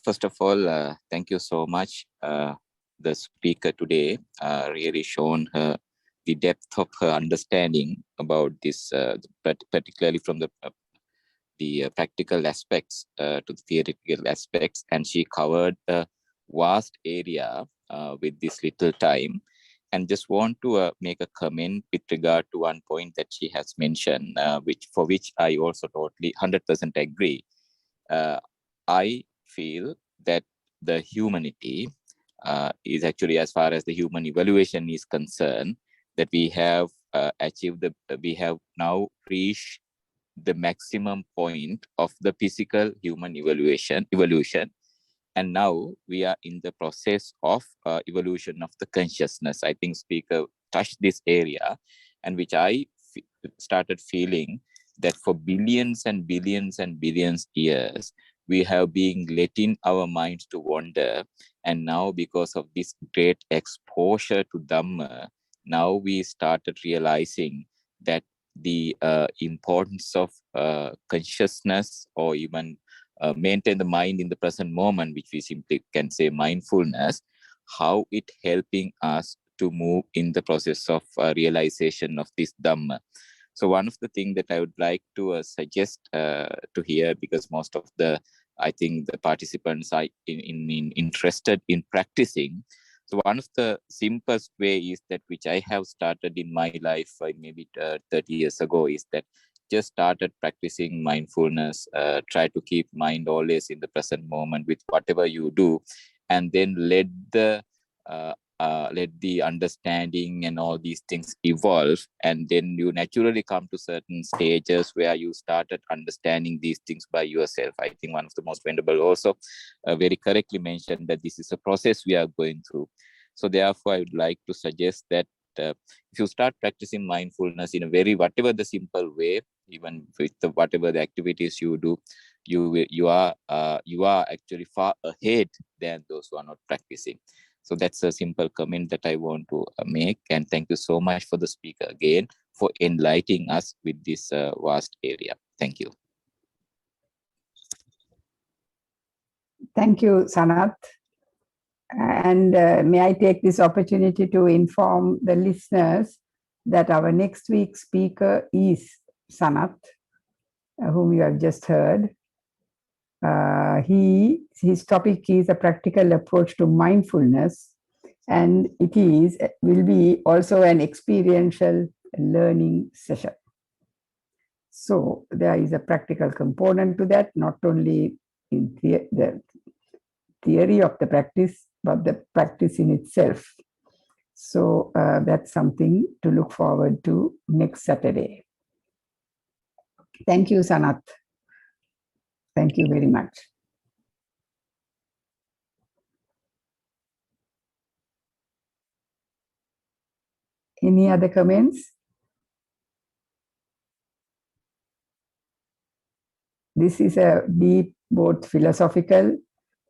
First of all, thank you so much. The speaker today really shown her the depth of her understanding about this, particularly from the practical aspects to the theoretical aspects, and she covered a vast area with this little time. And just want to make a comment with regard to one point that she has mentioned, for which I also totally 100% agree. I feel that the humanity is actually, as far as the human evaluation is concerned, that we have achieved we have now reached the maximum point of the physical human evolution, and now we are in the process of evolution of the consciousness. I think speaker touched this area, and which I started feeling that for billions and billions and billions years, we have been letting our minds to wander. And now because of this great exposure to Dhamma, now we started realizing that the importance of consciousness, or even maintain the mind in the present moment, which we simply can say mindfulness, how it helping us to move in the process of realization of this Dhamma. So one of the things that I would like to suggest to hear, because most of I think the participants are interested in practicing. So one of the simplest way is that, which I have started in my life maybe 30 years ago, is that just started practicing mindfulness, try to keep mind always in the present moment with whatever you do, and then let the understanding and all these things evolve, and then you naturally come to certain stages where you started understanding these things by yourself. I think one of the most venerable also very correctly mentioned that this is a process we are going through. So therefore I would like to suggest that if you start practicing mindfulness in a very, whatever the simple way, even with whatever the activities you do, you are actually far ahead than those who are not practicing. So that's a simple comment that I want to make. And thank you so much for the speaker again for enlightening us with this vast area. Thank you. Thank you, Sanat. And may I take this opportunity to inform the listeners that our next week's speaker is Sanat, whom you have just heard. His topic is a practical approach to mindfulness, and it will be also an experiential learning session. So there is a practical component to that, not only in the theory of the practice, but the practice in itself. So that's something to look forward to next Saturday. Thank you, Sanat. Thank you very much. Any other comments? This is a deep, both philosophical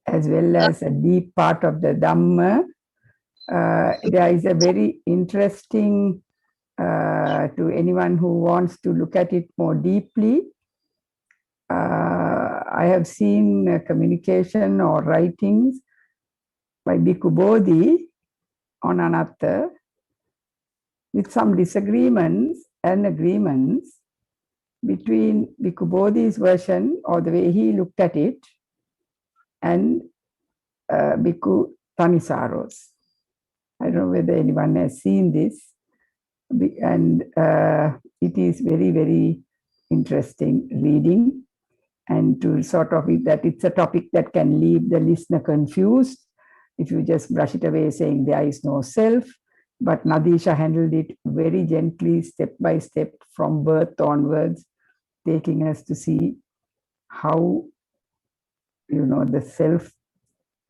as well as a deep part of the Dhamma. There is a very interesting, to anyone who wants to look at it more deeply, I have seen communication or writings by Bhikkhu Bodhi on Anatta, with some disagreements and agreements between Bhikkhu Bodhi's version, or the way he looked at it, and Bhikkhu Thanisaro's. I don't know whether anyone has seen this. And it is very, very interesting reading. And to sort of that it's a topic that can leave the listener confused if you just brush it away saying there is no self. But Nadisha handled it very gently, step by step, from birth onwards, taking us to see how, the self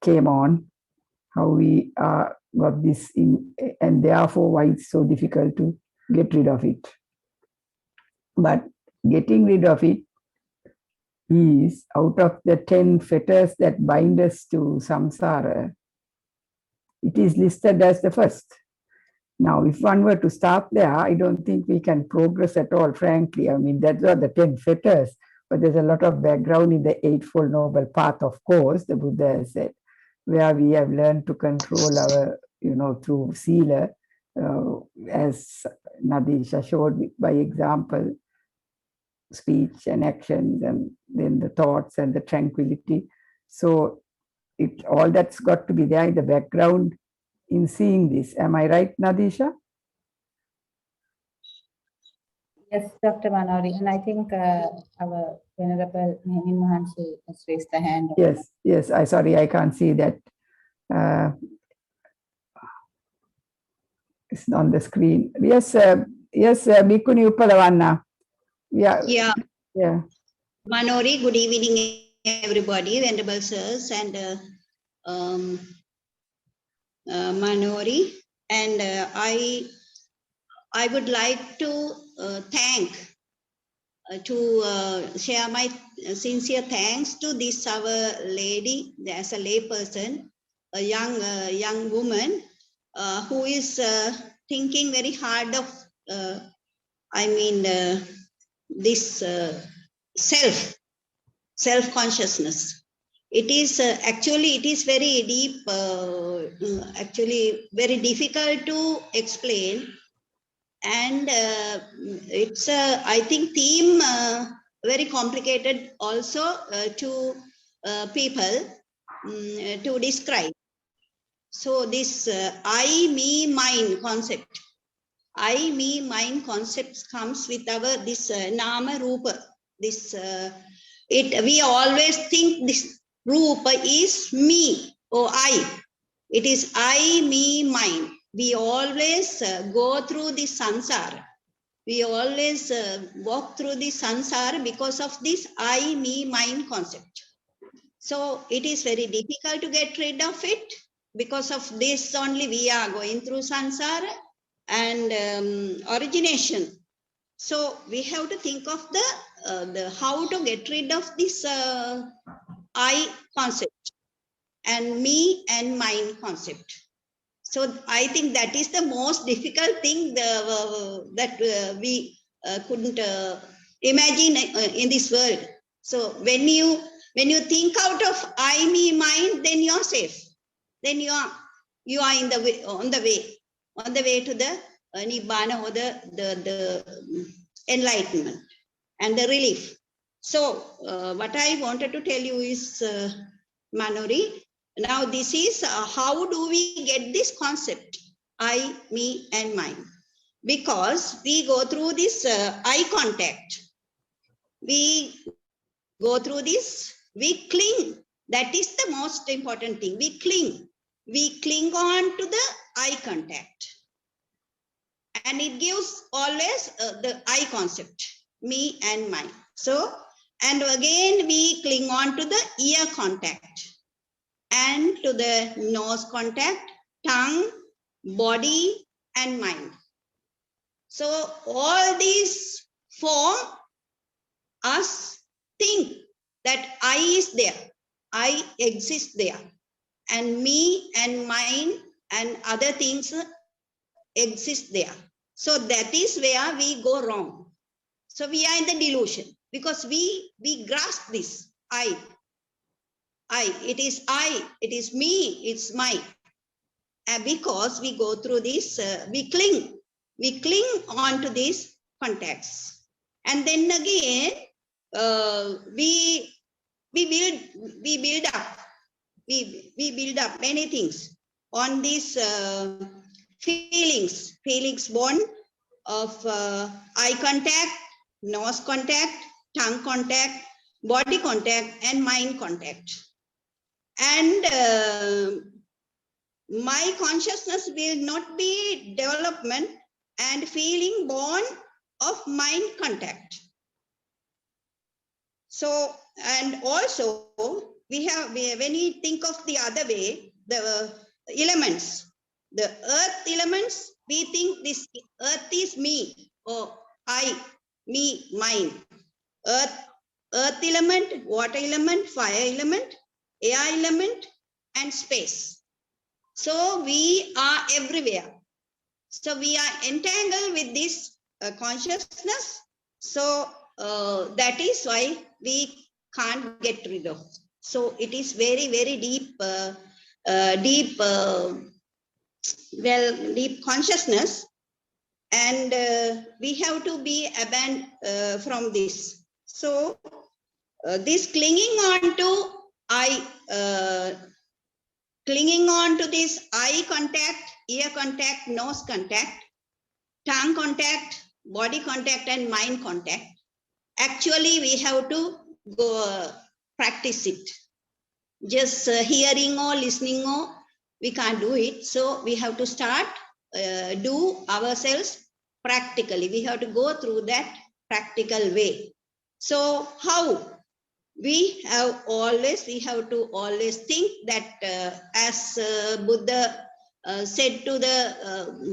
came on, how we got this in, and therefore why it's so difficult to get rid of it. But getting rid of it is, out of the 10 fetters that bind us to samsara, it is listed as the first. Now, if one were to start there, I don't think we can progress at all, frankly. I mean, those are the 10 fetters, but there's a lot of background in the Eightfold Noble Path, of course, the Buddha has said, where we have learned to control our, through sila, as Nadisha showed by example, speech and actions, and then the thoughts and the tranquility. So all that's got to be there in the background in seeing this. Am I right, Nadisha? Yes, Dr. Manori, and I think our Venerable Ven Punnaji has raised the hand. Yes. Sorry, I can't see that. It's on the screen. Yes, Bhikkhuni Uppalavanna. Yeah. Manori, good evening, everybody, Venerable Sirs and Manori. And I would like to share my sincere thanks to this our lady as a lay person, a young woman who is thinking very hard of this self-consciousness. It is actually, it is very deep, actually very difficult to explain. And it's I think theme very complicated also to people to describe. So this I, me, mine concept. I, me, mine concepts comes with our this nama rupa. This we always think this rupa is me or I. It is I, me, mine. We always go through this sansara. We always walk through this sansara because of this I, me, mine concept. So it is very difficult to get rid of it. Because of this only we are going through sansara and origination. So we have to think of the how to get rid of this I concept and me and mine concept. So I think that is the most difficult thing that we couldn't imagine in this world. So when you think out of I, me, mine, then you are safe. Then you are in the way, on the way to the nibbana or the enlightenment and the relief. So what I wanted to tell you is, Manori, now this is how do we get this concept, I, me, and mine? Because we go through this eye contact. We go through this, we cling. That is the most important thing. We cling. We cling on to the eye contact. And it gives always the I concept, me and mine. So, and again, we cling on to the ear contact and to the nose contact, tongue, body, and mind. So all these form us think that I is there, I exist there, and me and mine and other things exist there. So that is where we go wrong. So we are in the delusion because we grasp this I, it is I, it is me, it's mine. And because we go through this, we cling on to these contacts. And then again, we build up many things. on these feelings born of eye contact, nose contact, tongue contact, body contact, and mind contact. And my consciousness will not be development and feeling born of mind contact. So, and also when we think of the other way, the elements, the earth elements, we think this earth is me, or I, me, mine. Earth element, water element, fire element, air element, and space. So we are everywhere. So we are entangled with this consciousness. So that is why we can't get rid of. So it is very, very deep, deep consciousness, and we have to be abandoned from this. So this clinging on to this eye contact, ear contact, nose contact, tongue contact, body contact, and mind contact. Actually, we have to go practice it. Just hearing or listening, or we can't do it. So we have to start do ourselves practically. We have to go through that practical way. So how? We have to always think that as Buddha said to the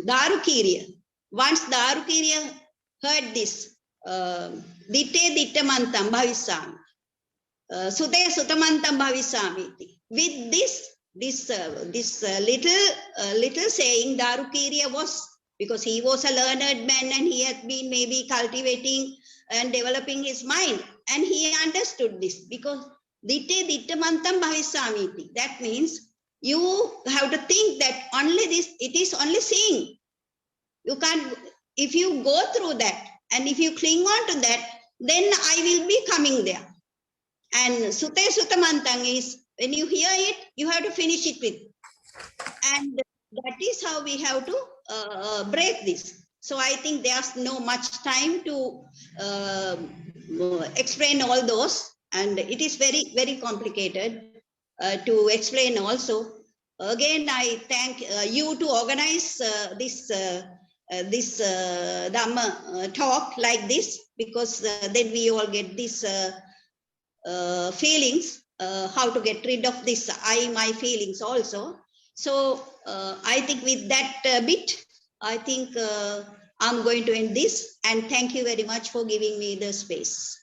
Darukirya, once Darukirya heard this, Ditte Dittamantam Bhavisami, Sute Sutamantam Bhavisami. With this little saying, Darukirya was, because he was a learned man and he had been maybe cultivating and developing his mind, and he understood this, because Ditte Dittamantam Bhavisami. That means you have to think that only this, it is only seeing. You can't, if you go through that and if you cling on to that, then I will be coming there. And Sute Sutamantang is, when you hear it, you have to finish it with. And that is how we have to break this. So I think there's no much time to explain all those. And it is very, very complicated to explain also. Again, I thank you to organize this Dhamma talk like this, because then we all get these feelings, how to get rid of this my feelings also. So I think with that bit, I think I'm going to end this, and thank you very much for giving me the space.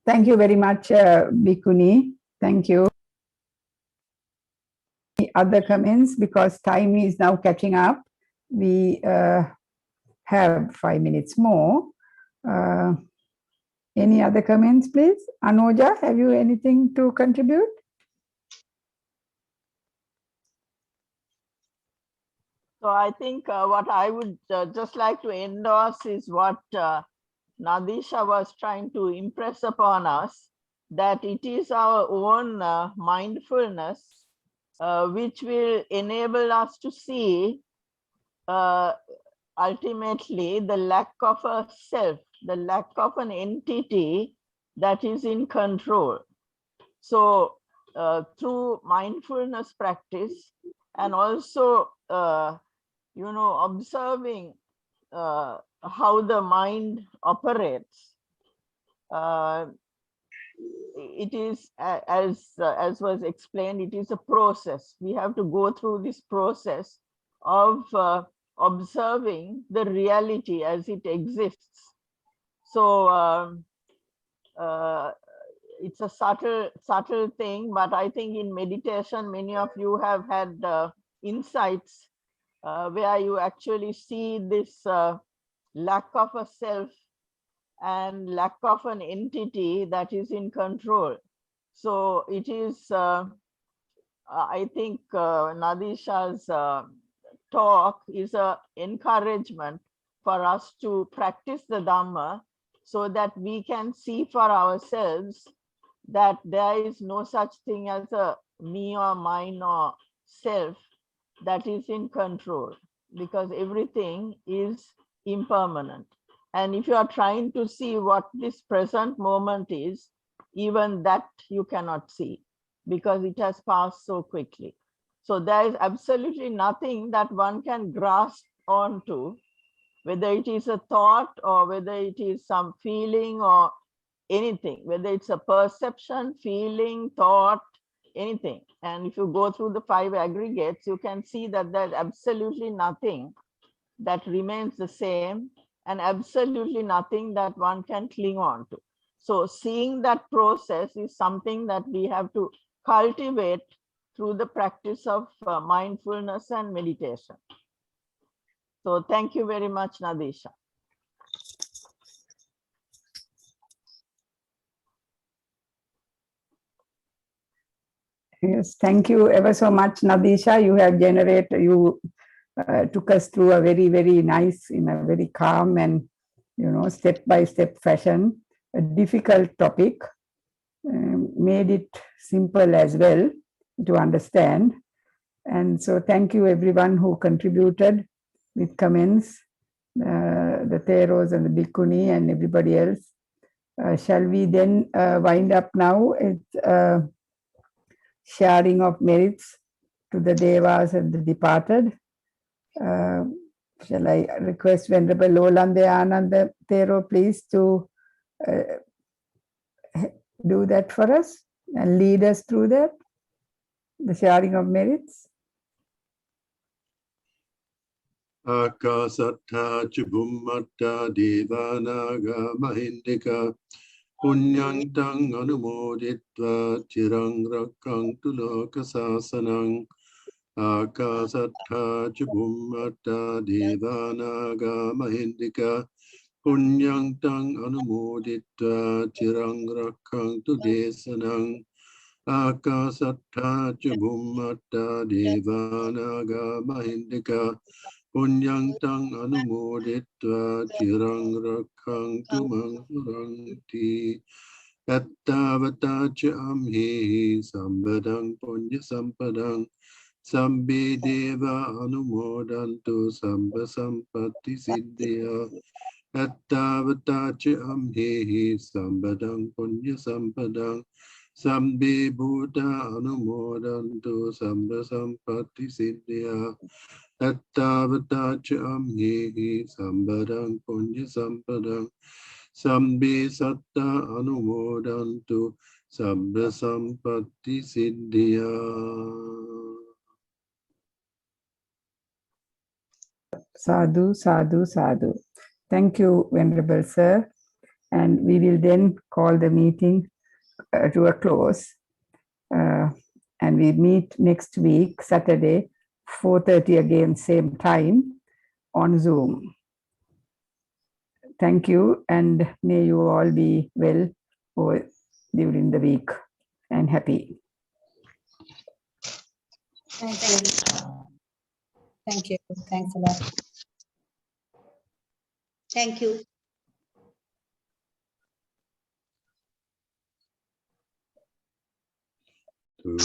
Thank you very much, Bhikkhuni. Thank you. Other comments, because time is now catching up. We have 5 minutes more. Any other comments, please? Anoja, have you anything to contribute? So I think what I would just like to endorse is what Nadisha was trying to impress upon us, that it is our own mindfulness which will enable us to see ultimately the lack of a self, the lack of an entity that is in control. So through mindfulness practice, and also observing how the mind operates, it is, as was explained, it is a process. We have to go through this process of observing the reality as it exists. So it's a subtle thing, but I think in meditation, many of you have had insights where you actually see this lack of a self and lack of an entity that is in control. So it is, I think Nadisha's talk is an encouragement for us to practice the Dhamma, so that we can see for ourselves that there is no such thing as a me or mine or self that is in control, because everything is impermanent. And if you are trying to see what this present moment is, even that you cannot see because it has passed so quickly. So there is absolutely nothing that one can grasp onto, whether it is a thought or whether it is some feeling or anything, whether it's a perception, feeling, thought, anything. And if you go through the 5 aggregates, you can see that there's absolutely nothing that remains the same and absolutely nothing that one can cling on to. So seeing that process is something that we have to cultivate through the practice of mindfulness and meditation. So thank you very much, Nadisha. Yes, thank you ever so much, Nadisha. You have took us through a very, very nice, in a very calm and, step-by-step fashion, a difficult topic, made it simple as well to understand. And so thank you everyone who contributed with comments, the Theros and the Bhikkhuni and everybody else. Shall we then wind up now? It's sharing of merits to the Devas and the departed. Shall I request Venerable Lolande Ananda Thero, please, to do that for us and lead us through that, the sharing of merits? Akasattha Chubhummata Devanaga Mahindika Punyang Tang Anumoditva Chirang Rakkangtu Lokasasanang Akasattha Chubhummata Devanaga Mahindika Punyang Tang Anumoditva Chirang Rakkangtu Desanang Akasattha Chubhummata Devanaga Mahindika Punyang Tang Anumoditva Chirang Rakkangtu Mansuranti Yattavata Cha Amhi Sambadang Punya Sampadang Sambe Deva Anumodantu Samba Sampatti Siddhya Yattavata Cha Amhi Sambadang Punya Sampadang Sambe Bhuta Anumodantu Samba Sampatti Siddhya Tattavata Cha Amhi Sambadang Punya Sampadang Sambe Satta Anumodantu Sabba Sampatti Siddhya. Sadhu, sadhu, sadhu. Thank you, Venerable Sir. And we will then call the meeting to a close. And we meet next week, Saturday, 4:30 again, same time on Zoom. Thank you, and may you all be well during the week and happy. Thank you. Thank you. Thanks a lot. Thank you. To